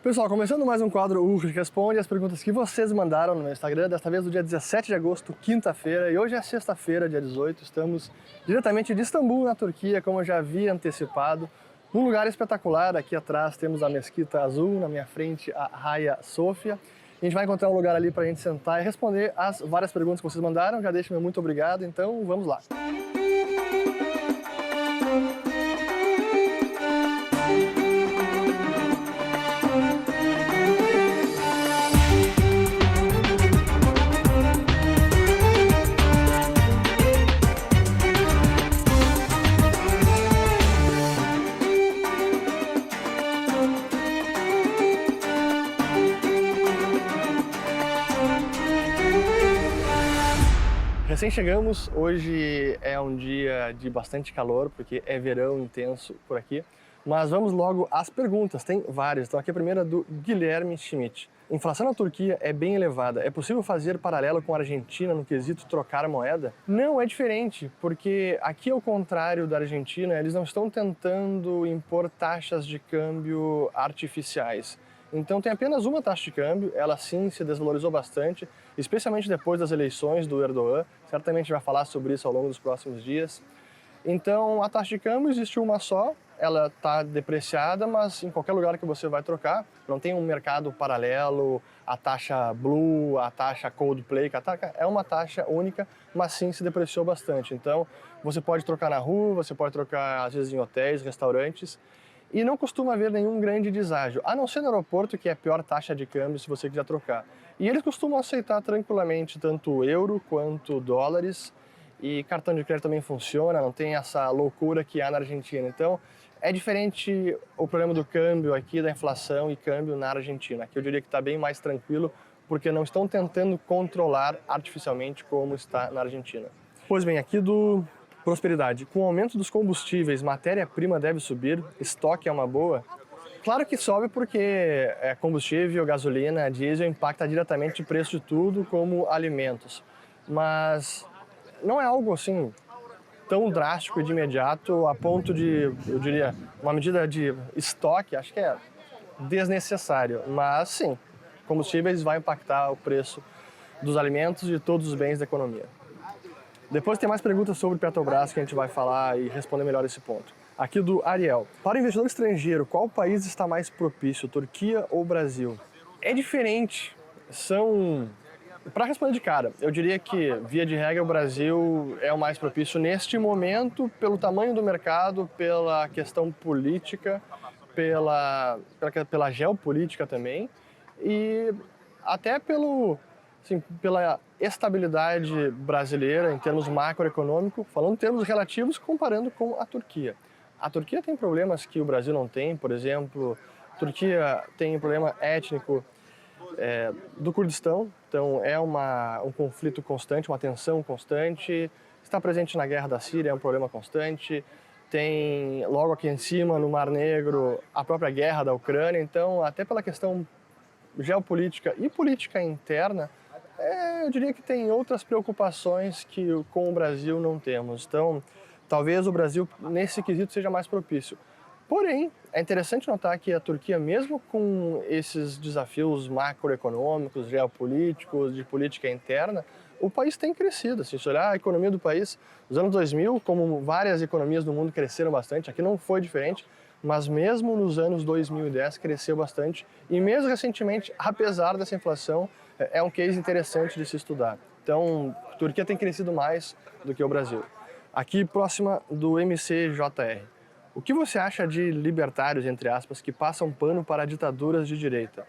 Pessoal, começando mais um quadro Urk Responde as perguntas que vocês mandaram no meu Instagram, desta vez no dia 17 de agosto, quinta-feira, e hoje é sexta-feira, dia 18, estamos diretamente de Istambul, na Turquia, como eu já havia antecipado, num lugar espetacular. Aqui atrás temos a Mesquita Azul, na minha frente a Hagia Sophia. A gente vai encontrar um lugar ali para a gente sentar e responder as várias perguntas que vocês mandaram. Já deixo meu muito obrigado, então vamos lá. Recém chegamos, hoje é um dia de bastante calor, porque é verão intenso por aqui, mas vamos logo às perguntas, tem várias. Então aqui a primeira é do Guilherme Schmidt. Inflação na Turquia é bem elevada, é possível fazer paralelo com a Argentina no quesito trocar moeda? Não, é diferente, porque aqui ao contrário da Argentina, eles não estão tentando impor taxas de câmbio artificiais. Então tem apenas uma taxa de câmbio, ela sim se desvalorizou bastante, especialmente depois das eleições do Erdogan, certamente a gente vai falar sobre isso ao longo dos próximos dias. Então a taxa de câmbio existe uma só, ela está depreciada, mas em qualquer lugar que você vai trocar, não tem um mercado paralelo, a taxa Blue, a taxa Coldplay, é uma taxa única, mas sim se depreciou bastante. Então você pode trocar na rua, você pode trocar às vezes em hotéis, restaurantes, e não costuma haver nenhum grande deságio, a não ser no aeroporto, que é a pior taxa de câmbio se você quiser trocar. E eles costumam aceitar tranquilamente tanto euro quanto dólares, e cartão de crédito também funciona, não tem essa loucura que há na Argentina. Então é diferente o problema do câmbio aqui, da inflação e câmbio na Argentina. Aqui eu diria que está bem mais tranquilo, porque não estão tentando controlar artificialmente como está na Argentina. Pois bem, aqui do Prosperidade. Com o aumento dos combustíveis, matéria-prima deve subir? Estoque é uma boa? Claro que sobe porque combustível, gasolina, diesel impacta diretamente o preço de tudo, como alimentos. Mas não é algo assim tão drástico e de imediato a ponto de, eu diria, uma medida de estoque, acho que é desnecessário. Mas sim, combustíveis vai impactar o preço dos alimentos e de todos os bens da economia. Depois tem mais perguntas sobre Petrobras que a gente vai falar e responder melhor esse ponto. Aqui do Ariel. Para o investidor estrangeiro, qual país está mais propício, Turquia ou Brasil? É diferente. Para responder de cara, eu diria que, via de regra, o Brasil é o mais propício neste momento, pelo tamanho do mercado, pela questão política, pela geopolítica também, e até pela estabilidade brasileira em termos macroeconômicos, falando em termos relativos, comparando com a Turquia. A Turquia tem problemas que o Brasil não tem, por exemplo, a Turquia tem um problema étnico do Kurdistão, então é um conflito constante, uma tensão constante, está presente na guerra da Síria, é um problema constante, tem logo aqui em cima, no Mar Negro, a própria guerra da Ucrânia, então até pela questão geopolítica e política interna, eu diria que tem outras preocupações que com o Brasil não temos. Então, talvez o Brasil, nesse quesito, seja mais propício. Porém, é interessante notar que a Turquia, mesmo com esses desafios macroeconômicos, geopolíticos, de política interna, o país tem crescido. Se você olhar a economia do país, nos anos 2000, como várias economias do mundo cresceram bastante, aqui não foi diferente, mas mesmo nos anos 2010 cresceu bastante, e mesmo recentemente, apesar dessa inflação, é um case interessante de se estudar. Então, a Turquia tem crescido mais do que o Brasil. Aqui, próxima do MCJR. O que você acha de libertários, entre aspas, que passam pano para ditaduras de direita?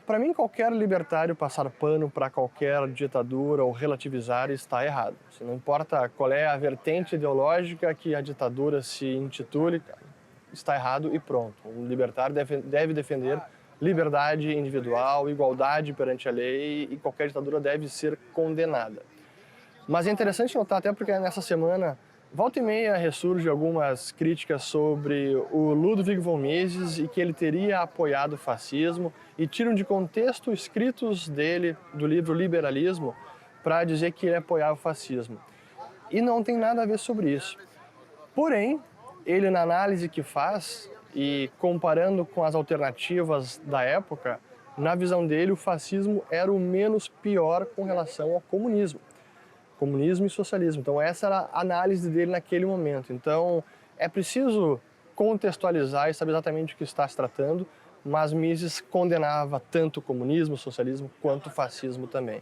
Para mim, qualquer libertário passar pano para qualquer ditadura ou relativizar está errado. Não importa qual é a vertente ideológica que a ditadura se intitule, está errado e pronto. Um libertário deve defender liberdade individual, igualdade perante a lei, e qualquer ditadura deve ser condenada. Mas é interessante notar, até porque nessa semana, volta e meia ressurge algumas críticas sobre o Ludwig von Mises e que ele teria apoiado o fascismo, e tiram de contexto escritos dele, do livro Liberalismo, para dizer que ele apoiava o fascismo. E não tem nada a ver sobre isso. Porém, ele, na análise que faz, E comparando com as alternativas da época, na visão dele o fascismo era o menos pior com relação ao comunismo. Comunismo e socialismo. Então essa era a análise dele naquele momento. Então é preciso contextualizar e saber exatamente o que está se tratando, mas Mises condenava tanto o comunismo, o socialismo, quanto o fascismo também.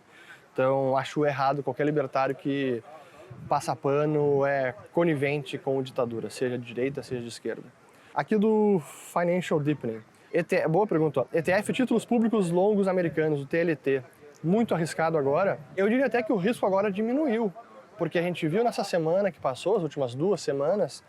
Então acho errado qualquer libertário que passa pano, é conivente com a ditadura, seja de direita, seja de esquerda. Aqui do Financial Deepening. Boa pergunta. ETF, títulos públicos longos americanos, o TLT. Muito arriscado agora. Eu diria até que o risco agora diminuiu, porque a gente viu nessa semana que passou, as últimas 2 semanas,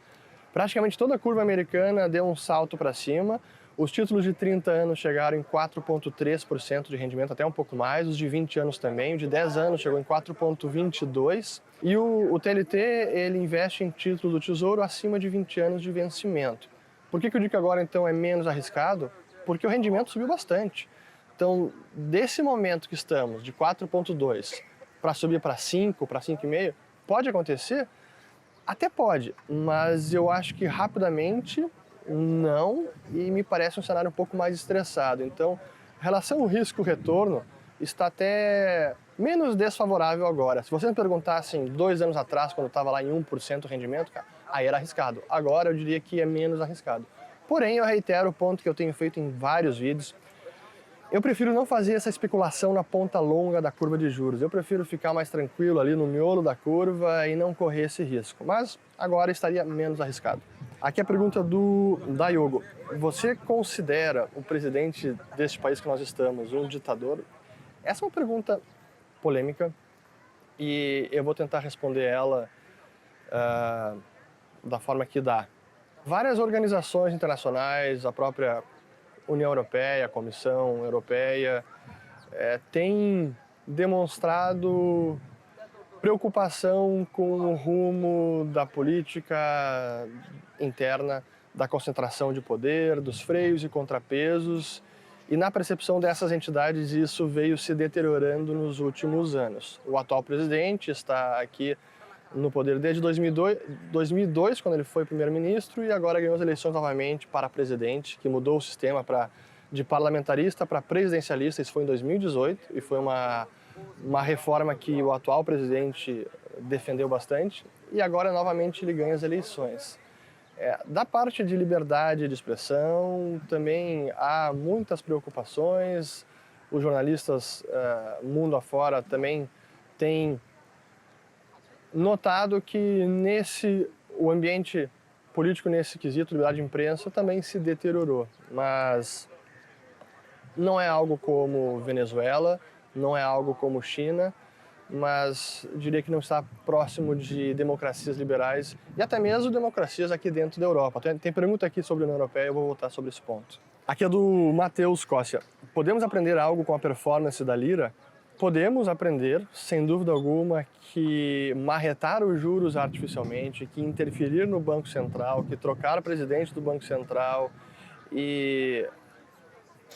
praticamente toda a curva americana deu um salto para cima. Os títulos de 30 anos chegaram em 4,3% de rendimento, até um pouco mais. Os de 20 anos também. O de 10 anos chegou em 4,22%. E o TLT, ele investe em títulos do Tesouro acima de 20 anos de vencimento. Por que eu digo que agora, então, é menos arriscado? Porque o rendimento subiu bastante. Então, desse momento que estamos, de 4,2% para subir para 5%, para 5,5%, pode acontecer? Até pode, mas eu acho que rapidamente não, e me parece um cenário um pouco mais estressado. Então, relação risco-retorno está até menos desfavorável agora. Se você me perguntasse 2 anos atrás, quando eu estava lá em 1% rendimento, cara, aí era arriscado. Agora eu diria que é menos arriscado. Porém, eu reitero o ponto que eu tenho feito em vários vídeos. Eu prefiro não fazer essa especulação na ponta longa da curva de juros. Eu prefiro ficar mais tranquilo ali no miolo da curva e não correr esse risco. Mas agora estaria menos arriscado. Aqui a pergunta do Dayogo. Você considera o presidente deste país que nós estamos um ditador? Essa é uma pergunta polêmica e eu vou tentar responder ela da forma que dá. Várias organizações internacionais, a própria União Europeia, a Comissão Europeia, têm demonstrado preocupação com o rumo da política interna, da concentração de poder, dos freios e contrapesos, e na percepção dessas entidades isso veio se deteriorando nos últimos anos. O atual presidente está aqui no poder desde 2002, quando ele foi primeiro-ministro, e agora ganhou as eleições novamente para presidente, que mudou o sistema de parlamentarista para presidencialista. Isso foi em 2018 e foi uma reforma que o atual presidente defendeu bastante, e agora novamente ele ganha as eleições. Da parte de liberdade de expressão também há muitas preocupações. Os jornalistas mundo afora também têm notado que o ambiente político nesse quesito, liberdade de imprensa, também se deteriorou. Mas não é algo como Venezuela, não é algo como China, mas diria que não está próximo de democracias liberais e até mesmo democracias aqui dentro da Europa. Tem pergunta aqui sobre a União Europeia, eu vou voltar sobre esse ponto. Aqui é do Matheus Cócia. Podemos aprender algo com a performance da lira? Podemos aprender, sem dúvida alguma, que marretar os juros artificialmente, que interferir no Banco Central, que trocar o presidente do Banco Central e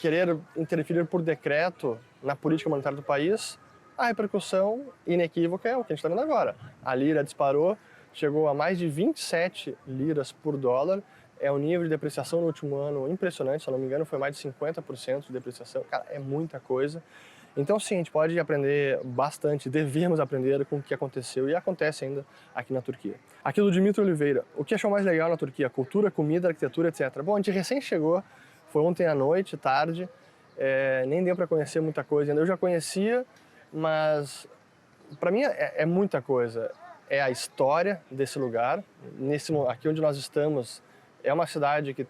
querer interferir por decreto na política monetária do país, a repercussão inequívoca é o que a gente está vendo agora. A lira disparou, chegou a mais de 27 liras por dólar, é um nível de depreciação no último ano impressionante, se eu não me engano foi mais de 50% de depreciação, cara, é muita coisa. Então sim, a gente pode aprender bastante, devemos aprender com o que aconteceu e acontece ainda aqui na Turquia. Aqui do Dimitri Oliveira, o que achou mais legal na Turquia? Cultura, comida, arquitetura, etc. Bom, a gente recém chegou, foi ontem à noite, tarde, nem deu para conhecer muita coisa ainda. Eu já conhecia, mas para mim é muita coisa. É a história desse lugar. Aqui onde nós estamos é uma cidade que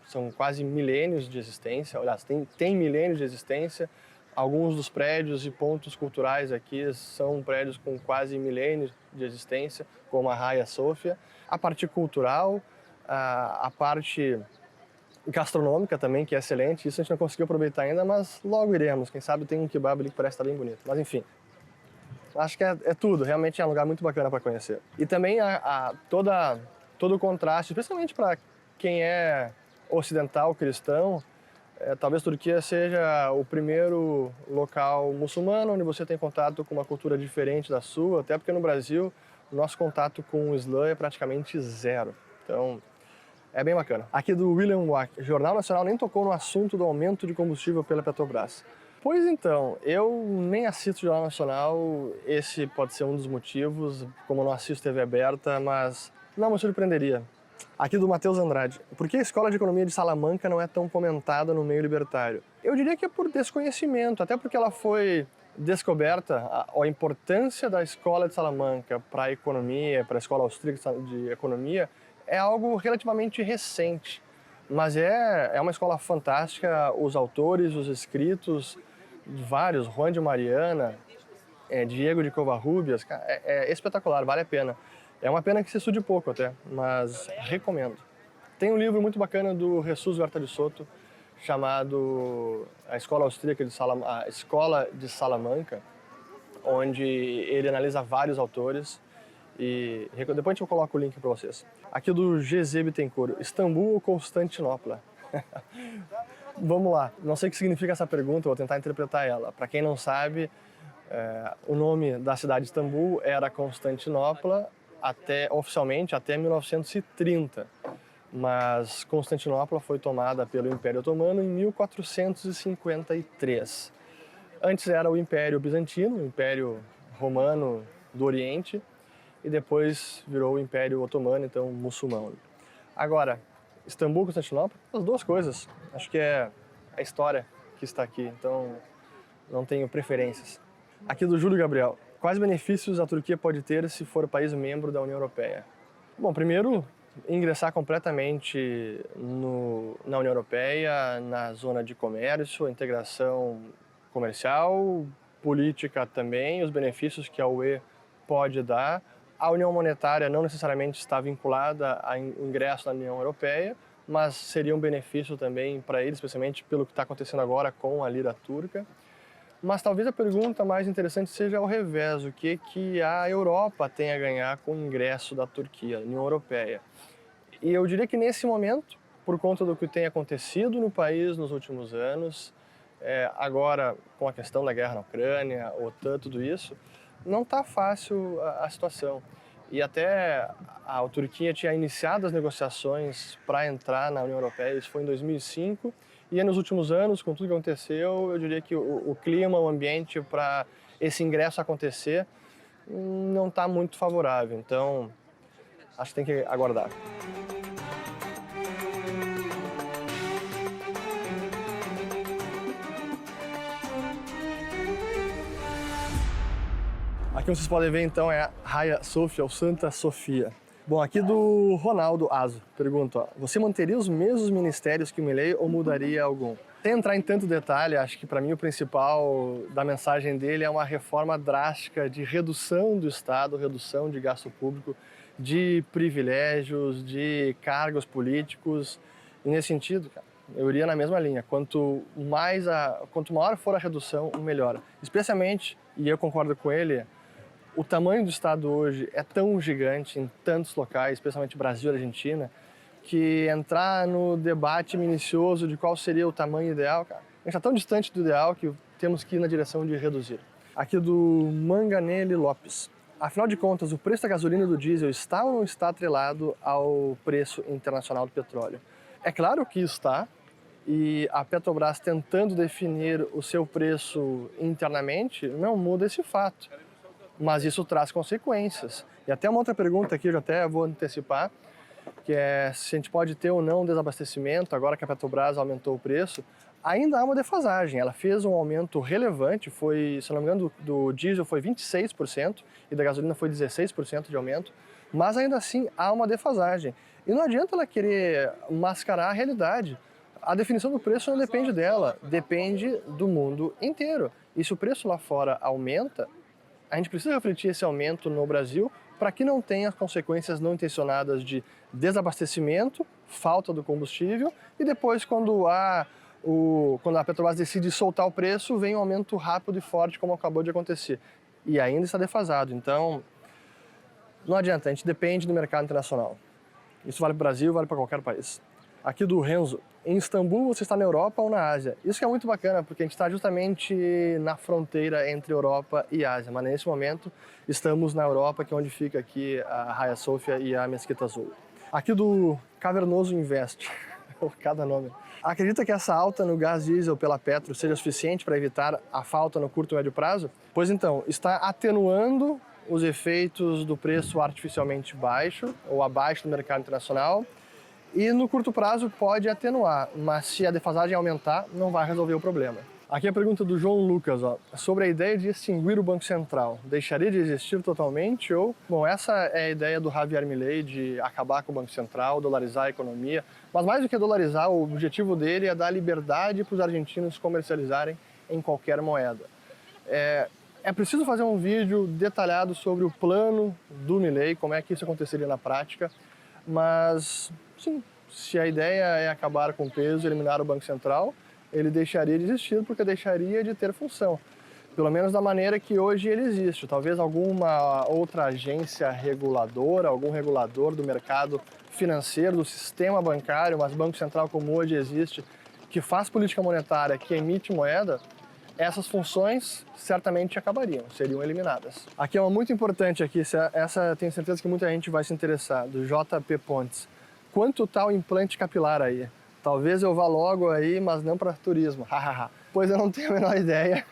são quase milênios de existência, aliás, tem milênios de existência. Alguns dos prédios e pontos culturais aqui são prédios com quase milênios de existência, como a Hagia Sophia. A parte cultural, a parte gastronômica também, que é excelente. Isso a gente não conseguiu aproveitar ainda, mas logo iremos. Quem sabe tem um kebab ali que parece estar bem bonito. Mas enfim, acho que é tudo. Realmente é um lugar muito bacana para conhecer. E também todo o contraste, especialmente para quem é ocidental, cristão. Talvez Turquia seja o primeiro local muçulmano onde você tem contato com uma cultura diferente da sua, até porque no Brasil o nosso contato com o Islã é praticamente zero. Então, É bem bacana. Aqui do William Wack, Jornal Nacional nem tocou no assunto do aumento de combustível pela Petrobras. Pois então, eu nem assisto o Jornal Nacional, esse pode ser um dos motivos, como eu não assisto TV aberta, mas não me surpreenderia. Aqui do Matheus Andrade, por que a Escola de Economia de Salamanca não é tão comentada no meio libertário? Eu diria que é por desconhecimento, até porque ela foi descoberta, a importância da Escola de Salamanca para a economia, para a Escola Austríaca de Economia, é algo relativamente recente. Mas é uma escola fantástica, os autores, os escritos, vários, Juan de Mariana, Diego de Covarrubias, é espetacular, vale a pena. É uma pena que se estude pouco até, mas recomendo. Tem um livro muito bacana do Jesus Huerta de Soto, chamado A Escola Austríaca a Escola de Salamanca, onde ele analisa vários autores e depois a gente coloca o link para vocês. Aqui do GZ Bittencourt, Istambul ou Constantinopla? Vamos lá, não sei o que significa essa pergunta, vou tentar interpretar ela. Para quem não sabe, o nome da cidade de Istambul era Constantinopla oficialmente até 1930, mas Constantinopla foi tomada pelo Império Otomano em 1453. Antes era o Império Bizantino, o Império Romano do Oriente, e depois virou o Império Otomano, então muçulmano. Agora, Istambul e Constantinopla, as duas coisas. Acho que é a história que está aqui, então não tenho preferências. Aqui do Júlio Gabriel. Quais benefícios a Turquia pode ter se for país membro da União Europeia? Bom, primeiro, ingressar completamente na União Europeia, na zona de comércio, integração comercial, política também, os benefícios que a UE pode dar. A União Monetária não necessariamente está vinculada ao ingresso na União Europeia, mas seria um benefício também para eles, especialmente pelo que está acontecendo agora com a lira turca. Mas talvez a pergunta mais interessante seja ao revés, o que a Europa tem a ganhar com o ingresso da Turquia, na União Europeia. E eu diria que nesse momento, por conta do que tem acontecido no país nos últimos anos, agora com a questão da guerra na Ucrânia, OTAN, tudo isso, não está fácil a situação. E até a Turquia tinha iniciado as negociações para entrar na União Europeia, isso foi em 2005, e nos últimos anos, com tudo que aconteceu, eu diria que o clima, o ambiente para esse ingresso acontecer não está muito favorável. Então, acho que tem que aguardar. Aqui vocês podem ver então é a Hagia Sophia, ou Santa Sofia. Bom, aqui do Ronaldo Azo, pergunta, ó, você manteria os mesmos ministérios que o Milei ou mudaria algum? Sem entrar em tanto detalhe, acho que para mim o principal da mensagem dele é uma reforma drástica de redução do Estado, redução de gasto público, de privilégios, de cargos políticos. E nesse sentido, cara, eu iria na mesma linha. Quanto maior for a redução, melhor. Especialmente, e eu concordo com ele, o tamanho do Estado hoje é tão gigante em tantos locais, especialmente Brasil e Argentina, que entrar no debate minucioso de qual seria o tamanho ideal, cara, a gente está tão distante do ideal que temos que ir na direção de reduzir. Aqui do Manganelli Lopes. Afinal de contas, o preço da gasolina e do diesel está ou não está atrelado ao preço internacional do petróleo? É claro que está, e a Petrobras tentando definir o seu preço internamente não muda esse fato. Mas isso traz consequências. E até uma outra pergunta aqui, eu já até vou antecipar, que é se a gente pode ter ou não desabastecimento, agora que a Petrobras aumentou o preço. Ainda há uma defasagem, ela fez um aumento relevante, foi, se não me engano, do diesel foi 26% e da gasolina foi 16% de aumento, mas ainda assim há uma defasagem. E não adianta ela querer mascarar a realidade. A definição do preço não depende dela, depende do mundo inteiro. E se o preço lá fora aumenta, a gente precisa refletir esse aumento no Brasil para que não tenha consequências não intencionadas de desabastecimento, falta do combustível e depois quando a Petrobras decide soltar o preço, vem um aumento rápido e forte como acabou de acontecer. E ainda está defasado, então não adianta, a gente depende do mercado internacional. Isso vale para o Brasil, vale para qualquer país. Aqui do Renzo, em Istambul você está na Europa ou na Ásia? Isso que é muito bacana, porque a gente está justamente na fronteira entre Europa e Ásia, mas nesse momento estamos na Europa, que é onde fica aqui a Hagia Sophia e a Mesquita Azul. Aqui do Cavernoso Invest, cada nome. Acredita que essa alta no gás diesel pela Petro seja suficiente para evitar a falta no curto e médio prazo? Pois então, está atenuando os efeitos do preço artificialmente baixo ou abaixo do mercado internacional e no curto prazo pode atenuar, mas se a defasagem aumentar, não vai resolver o problema. Aqui a pergunta do João Lucas, sobre a ideia de extinguir o Banco Central. Deixaria de existir totalmente ou... Bom, essa é a ideia do Javier Milei de acabar com o Banco Central, dolarizar a economia. Mas mais do que dolarizar, o objetivo dele é dar liberdade para os argentinos comercializarem em qualquer moeda. É preciso fazer um vídeo detalhado sobre o plano do Milei, como é que isso aconteceria na prática. Mas, sim, se a ideia é acabar com o peso, eliminar o Banco Central, ele deixaria de existir porque deixaria de ter função. Pelo menos da maneira que hoje ele existe. Talvez alguma outra agência reguladora, algum regulador do mercado financeiro, do sistema bancário, mas Banco Central como hoje existe, que faz política monetária, que emite moeda, essas funções certamente acabariam, seriam eliminadas. Aqui é uma muito importante, essa tenho certeza que muita gente vai se interessar, do JP Pontes. Quanto está o implante capilar aí? Talvez eu vá logo aí, mas não para turismo. Pois eu não tenho a menor ideia,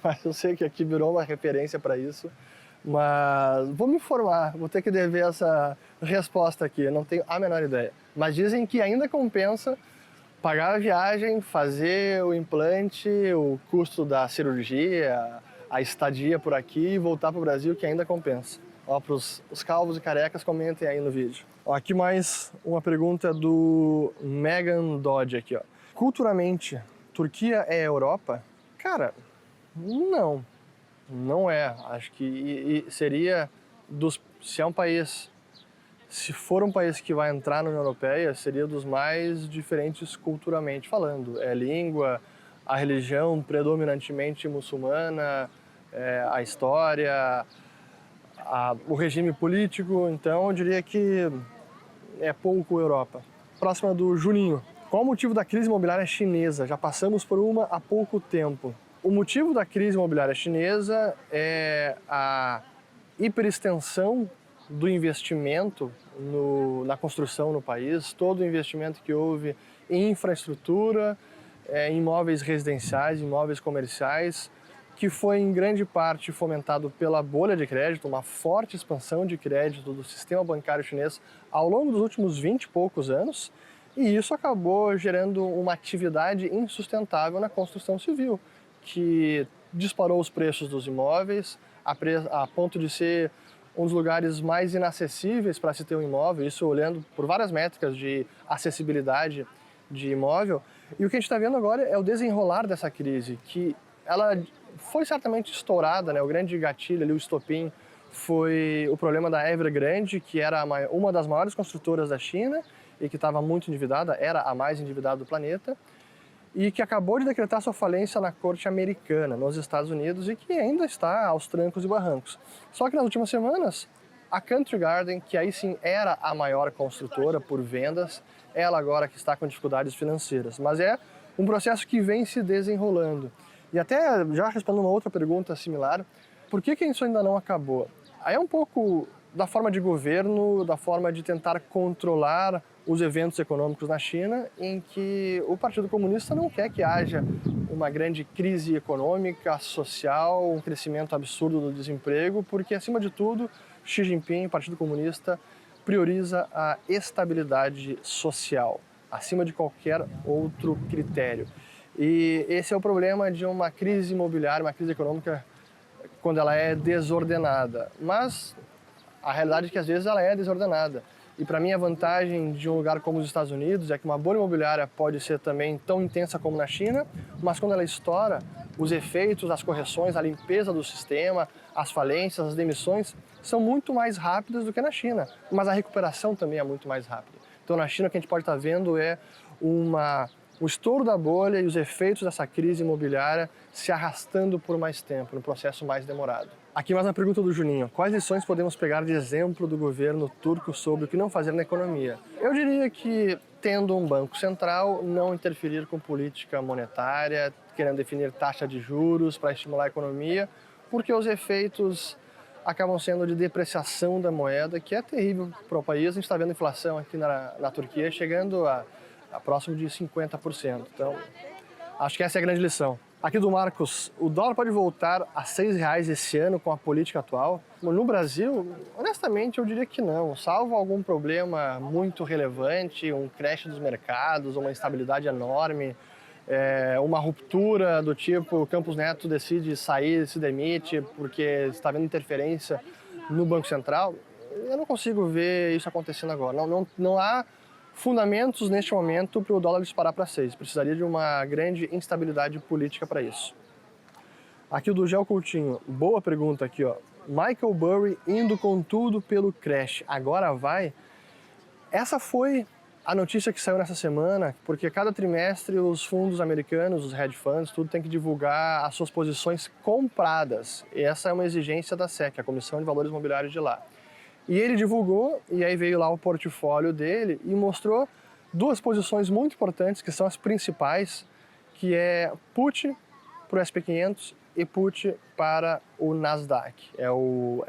mas eu sei que aqui virou uma referência para isso. Mas vou me informar, vou ter que dever essa resposta aqui, eu não tenho a menor ideia. Mas dizem que ainda compensa pagar a viagem, fazer o implante, o custo da cirurgia, a estadia por aqui e voltar para o Brasil, que ainda compensa. Para os calvos e carecas, comentem aí no vídeo. Aqui mais uma pergunta do Megan Dodge aqui. Culturalmente, Turquia é Europa? Cara, não é. Acho que seria se é um país, se for um país que vai entrar na União Europeia, seria dos mais diferentes culturalmente falando. É língua, a religião predominantemente muçulmana, a história, o regime político, então eu diria que é pouco Europa. Próxima do Juninho. Qual o motivo da crise imobiliária chinesa? Já passamos por uma há pouco tempo. O motivo da crise imobiliária chinesa é a hiperextensão do investimento na construção no país, todo o investimento que houve em infraestrutura, em imóveis residenciais, imóveis comerciais, que foi em grande parte fomentado pela bolha de crédito, uma forte expansão de crédito do sistema bancário chinês ao longo dos últimos 20 e poucos anos, e isso acabou gerando uma atividade insustentável na construção civil, que disparou os preços dos imóveis a ponto de ser um dos lugares mais inacessíveis para se ter um imóvel, isso olhando por várias métricas de acessibilidade de imóvel. E o que a gente está vendo agora é o desenrolar dessa crise, que ela foi certamente estourada, né? O grande gatilho ali, o estopim, foi o problema da Evergrande, que era uma das maiores construtoras da China e que estava muito endividada, era a mais endividada do planeta, e que acabou de decretar sua falência na corte americana, nos Estados Unidos, e que ainda está aos trancos e barrancos. Só que nas últimas semanas, a Country Garden, que aí sim era a maior construtora por vendas, ela agora que está com dificuldades financeiras. Mas é um processo que vem se desenrolando. E até, já respondendo uma outra pergunta similar, por que isso ainda não acabou? Aí é um pouco da forma de governo, da forma de tentar controlar os eventos econômicos na China, em que o Partido Comunista não quer que haja uma grande crise econômica, social, um crescimento absurdo do desemprego, porque, acima de tudo, Xi Jinping, o Partido Comunista, prioriza a estabilidade social, acima de qualquer outro critério. E esse é o problema de uma crise imobiliária, uma crise econômica, quando ela é desordenada. Mas a realidade é que às vezes ela é desordenada. E para mim a vantagem de um lugar como os Estados Unidos é que uma bolha imobiliária pode ser também tão intensa como na China, mas quando ela estoura, os efeitos, as correções, a limpeza do sistema, as falências, as demissões são muito mais rápidas do que na China. Mas a recuperação também é muito mais rápida. Então na China o que a gente pode estar vendo é o estouro da bolha e os efeitos dessa crise imobiliária se arrastando por mais tempo, no processo mais demorado. Aqui mais uma pergunta do Juninho. Quais lições podemos pegar de exemplo do governo turco sobre o que não fazer na economia? Eu diria que, tendo um banco central, não interferir com política monetária, querendo definir taxa de juros para estimular a economia, porque os efeitos acabam sendo de depreciação da moeda, que é terrível para o país. A gente está vendo a inflação aqui na Turquia chegando a próximo de 50%. Então, acho que essa é a grande lição. Aqui do Marcos, o dólar pode voltar a R$ 6 esse ano com a política atual? No Brasil, honestamente, eu diria que não, salvo algum problema muito relevante, um crash dos mercados, uma instabilidade enorme, uma ruptura do tipo Campos Neto decide sair, se demite porque está havendo interferência no Banco Central. Eu não consigo ver isso acontecendo agora. Não há fundamentos neste momento para o dólar disparar para 6. Precisaria de uma grande instabilidade política para isso. Aqui o do Gel Coutinho, boa pergunta aqui, ó. Michael Burry indo com tudo pelo crash, agora vai? Essa foi a notícia que saiu nessa semana, porque cada trimestre os fundos americanos, os hedge funds, tudo tem que divulgar as suas posições compradas. E essa é uma exigência da SEC, a Comissão de Valores Imobiliários de lá. E ele divulgou, e aí veio lá o portfólio dele e mostrou duas posições muito importantes, que são as principais, que é put para o SP500 e put para o Nasdaq. É o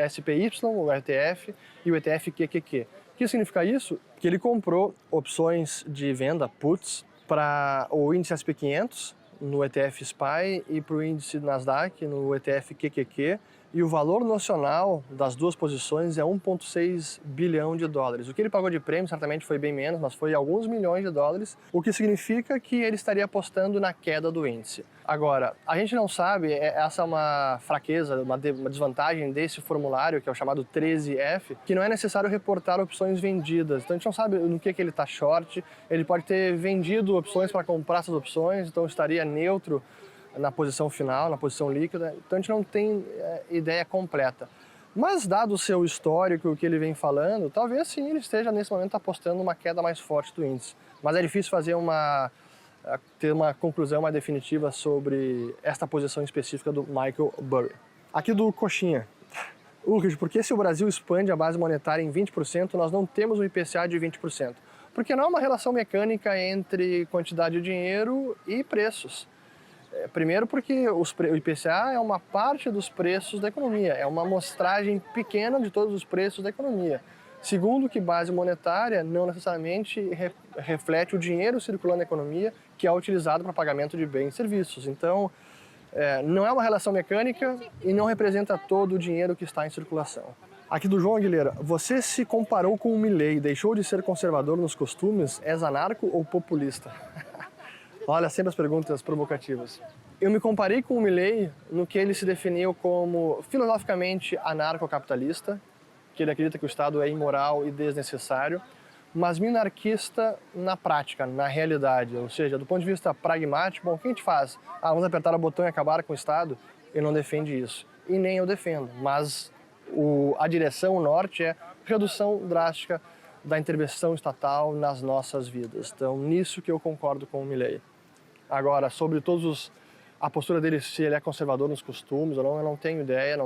SPY, o ETF, e o ETF QQQ. O que significa isso? Que ele comprou opções de venda, puts, para o índice SP500, no ETF SPY, e para o índice Nasdaq, no ETF QQQ, e o valor nocional das duas posições é 1,6 bilhão de dólares. O que ele pagou de prêmio certamente foi bem menos, mas foi alguns milhões de dólares, o que significa que ele estaria apostando na queda do índice. Agora, a gente não sabe, essa é uma fraqueza, uma desvantagem desse formulário, que é o chamado 13F, que não é necessário reportar opções vendidas. Então a gente não sabe no que ele está short, ele pode ter vendido opções para comprar essas opções, então estaria neutro na posição final, na posição líquida, então a gente não tem ideia completa. Mas dado o seu histórico, o que ele vem falando, talvez sim ele esteja nesse momento apostando uma queda mais forte do índice. Mas é difícil ter uma conclusão mais definitiva sobre esta posição específica do Michael Burry. Aqui do Coxinha. Urge, por que se o Brasil expande a base monetária em 20%, nós não temos um IPCA de 20%? Porque não é uma relação mecânica entre quantidade de dinheiro e preços. Primeiro porque o IPCA é uma parte dos preços da economia, é uma amostragem pequena de todos os preços da economia. Segundo que base monetária não necessariamente reflete o dinheiro circulando na economia que é utilizado para pagamento de bens e serviços. Então, não é uma relação mecânica e não representa todo o dinheiro que está em circulação. Aqui do João Aguilera, você se comparou com o Milei, deixou de ser conservador nos costumes, és anarco ou populista? Olha, sempre as perguntas provocativas. Eu me comparei com o Milei no que ele se definiu como filosoficamente anarcocapitalista, que ele acredita que o Estado é imoral e desnecessário, mas minarquista na prática, na realidade. Ou seja, do ponto de vista pragmático, bom, o que a gente faz? Vamos apertar o botão e acabar com o Estado? Ele não defende isso. E nem eu defendo. Mas a direção, o norte, é redução drástica da intervenção estatal nas nossas vidas. Então, nisso que eu concordo com o Milei. Agora, sobre a postura dele, se ele é conservador nos costumes ou não, eu não tenho ideia,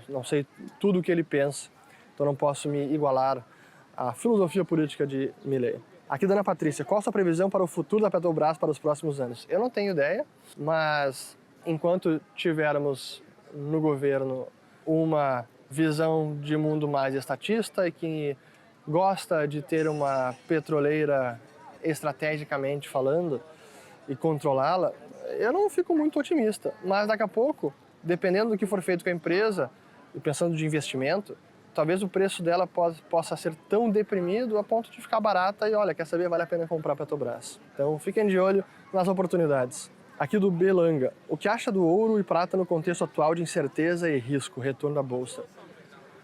não sei tudo o que ele pensa, então não posso me igualar à filosofia política de Milei. Aqui, Dona Patrícia, qual a sua previsão para o futuro da Petrobras para os próximos anos? Eu não tenho ideia, mas enquanto tivermos no governo uma visão de mundo mais estatista e que gosta de ter uma petroleira estrategicamente falando e controlá-la, eu não fico muito otimista. Mas daqui a pouco, dependendo do que for feito com a empresa, e pensando de investimento, talvez o preço dela possa ser tão deprimido a ponto de ficar barata e olha, quer saber, vale a pena comprar a Petrobras. Então fiquem de olho nas oportunidades. Aqui do Belanga, o que acha do ouro e prata no contexto atual de incerteza e risco, retorno da bolsa?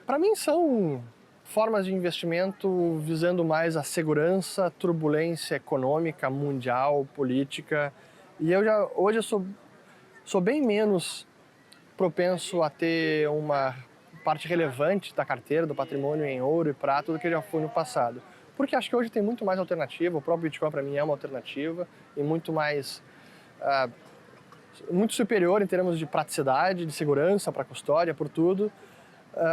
Para mim são formas de investimento visando mais a segurança, turbulência econômica, mundial, política. E hoje eu sou bem menos propenso a ter uma parte relevante da carteira, do patrimônio em ouro e prata do que já fui no passado. Porque acho que hoje tem muito mais alternativa, o próprio Bitcoin para mim é uma alternativa e muito superior em termos de praticidade, de segurança para custódia, por tudo.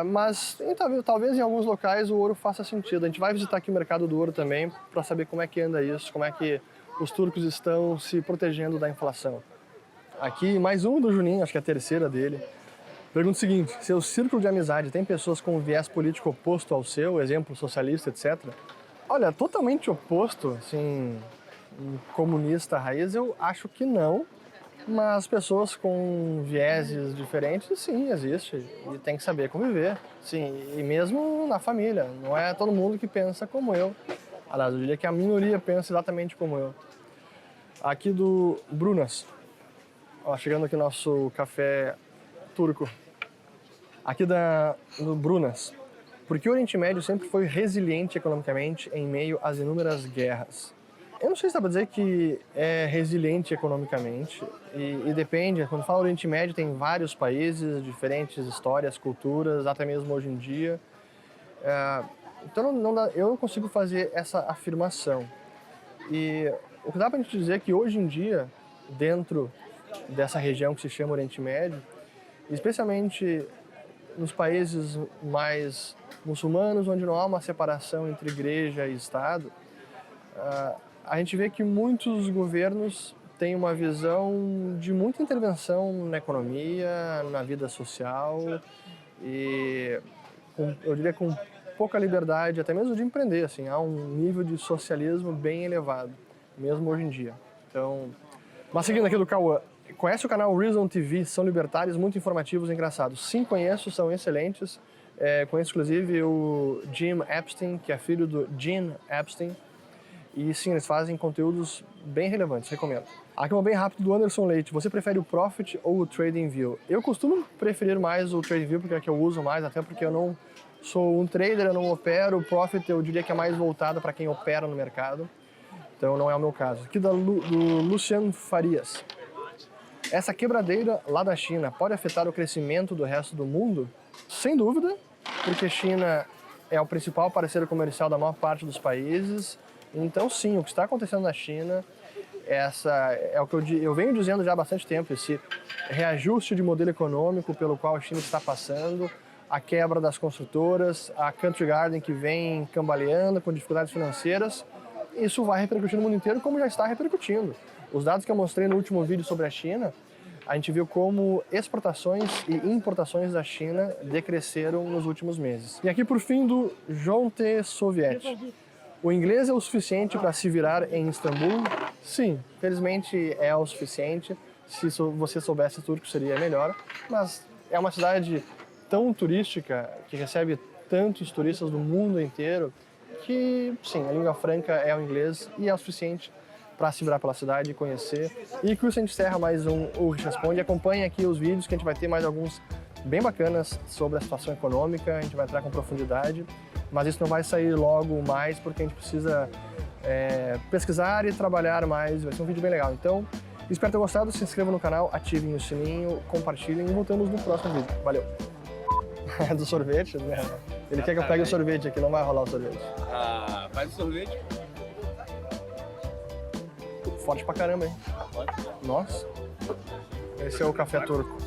Mas talvez em alguns locais o ouro faça sentido. A gente vai visitar aqui o mercado do ouro também para saber como é que anda isso, como é que os turcos estão se protegendo da inflação. Aqui mais uma do Juninho, acho que é a terceira dele. Pergunta seguinte, seu círculo de amizade tem pessoas com viés político oposto ao seu, exemplo, socialista, etc? Olha, totalmente oposto, assim, um comunista raiz, eu acho que não. Mas pessoas com vieses diferentes, sim, existe. E tem que saber conviver. Sim, e mesmo na família. Não é todo mundo que pensa como eu. Aliás, eu diria que a minoria pensa exatamente como eu. Aqui do Brunas. Ó, chegando aqui nosso café turco. Aqui do Brunas. Por que o Oriente Médio sempre foi resiliente economicamente em meio às inúmeras guerras? Eu não sei se dá para dizer que é resiliente economicamente e depende. Quando fala Oriente Médio tem vários países, diferentes histórias, culturas, até mesmo hoje em dia. Então eu não consigo fazer essa afirmação. E o que dá para a gente dizer é que hoje em dia, dentro dessa região que se chama Oriente Médio, especialmente nos países mais muçulmanos, onde não há uma separação entre igreja e Estado, a gente vê que muitos governos têm uma visão de muita intervenção na economia, na vida social e, eu diria, com pouca liberdade, até mesmo de empreender. Assim, há um nível de socialismo bem elevado, mesmo hoje em dia. Então, mas seguindo aqui do Cauã, conhece o canal Reason TV? São libertários, muito informativos e engraçados. Sim, conheço, são excelentes. Conheço inclusive o Jim Epstein, que é filho do Gene Epstein. E sim, eles fazem conteúdos bem relevantes, recomendo. Aqui uma bem rápido do Anderson Leite. Você prefere o Profit ou o TradingView? Eu costumo preferir mais o TradingView porque é o que eu uso mais, até porque eu não sou um trader, eu não opero. O Profit eu diria que é mais voltado para quem opera no mercado. Então não é o meu caso. Aqui do Luciano Farias. Essa quebradeira lá da China pode afetar o crescimento do resto do mundo? Sem dúvida, porque a China é o principal parceiro comercial da maior parte dos países. Então, sim, o que está acontecendo na China, é o que eu venho dizendo já há bastante tempo, esse reajuste de modelo econômico pelo qual a China está passando, a quebra das construtoras, a Country Garden que vem cambaleando com dificuldades financeiras, isso vai repercutir no mundo inteiro, como já está repercutindo. Os dados que eu mostrei no último vídeo sobre a China, a gente viu como exportações e importações da China decresceram nos últimos meses. E aqui, por fim, do João T. Soviet. O inglês é o suficiente para se virar em Istambul? Sim, felizmente é o suficiente. Se você soubesse turco seria melhor, mas é uma cidade tão turística, que recebe tantos turistas do mundo inteiro, que sim, a língua franca é o inglês e é o suficiente para se virar pela cidade e conhecer. E com isso a gente encerra mais um Ulrich Responde. Acompanhe aqui os vídeos que a gente vai ter mais alguns bem bacanas sobre a situação econômica, a gente vai entrar com profundidade. Mas isso não vai sair logo mais, porque a gente precisa pesquisar e trabalhar mais. Vai ser um vídeo bem legal. Então, espero ter gostado. Se inscrevam no canal, ativem o sininho, compartilhem e voltamos no próximo vídeo. Valeu! É do sorvete, né? Ele quer que eu pegue o sorvete aqui, não vai rolar o sorvete. Ah, faz o sorvete. Forte pra caramba, hein? Nossa! Esse é o café turco.